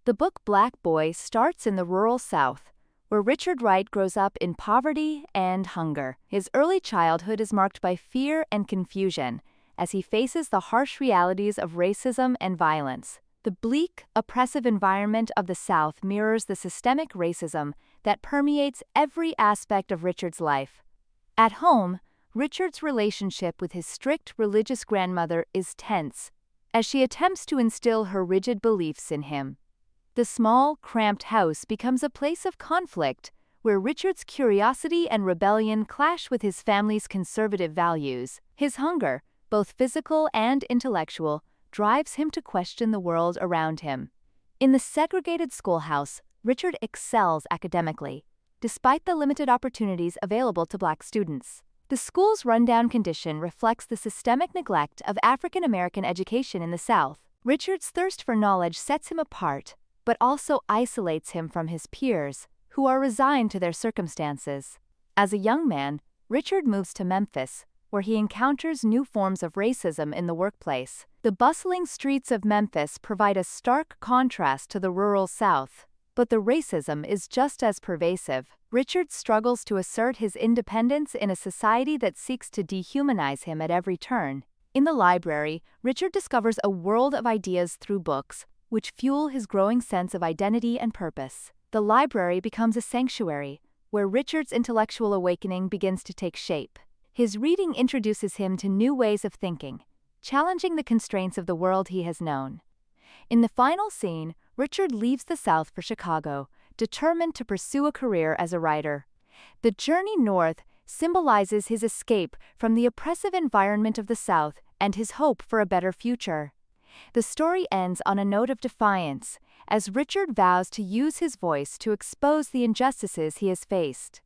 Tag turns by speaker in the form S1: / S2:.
S1: The book Black Boy starts in the rural South, where Richard Wright grows up in poverty and hunger. His early childhood is marked by fear and confusion, as he faces the harsh realities of racism and violence. The bleak, oppressive environment of the South mirrors the systemic racism that permeates every aspect of Richard's life. At home, Richard's relationship with his strict religious grandmother is tense, as she attempts to instill her rigid beliefs in him. The small, cramped house becomes a place of conflict, where Richard's curiosity and rebellion clash with his family's conservative values. His hunger, both physical and intellectual, drives him to question the world around him. In the segregated schoolhouse, Richard excels academically, despite the limited opportunities available to Black students. The school's rundown condition reflects the systemic neglect of African American education in the South. Richard's thirst for knowledge sets him apart, but also isolates him from his peers, who are resigned to their circumstances. As a young man, Richard moves to Memphis, where he encounters new forms of racism in the workplace. The bustling streets of Memphis provide a stark contrast to the rural South, but the racism is just as pervasive. Richard struggles to assert his independence in a society that seeks to dehumanize him at every turn. In the library, Richard discovers a world of ideas through books, which fuel his growing sense of identity and purpose. The library becomes a sanctuary, where Richard's intellectual awakening begins to take shape. His reading introduces him to new ways of thinking, challenging the constraints of the world he has known. In the final scene, Richard leaves the South for Chicago, determined to pursue a career as a writer. The journey north symbolizes his escape from the oppressive environment of the South and his hope for a better future. The story ends on a note of defiance, as Richard vows to use his voice to expose the injustices he has faced.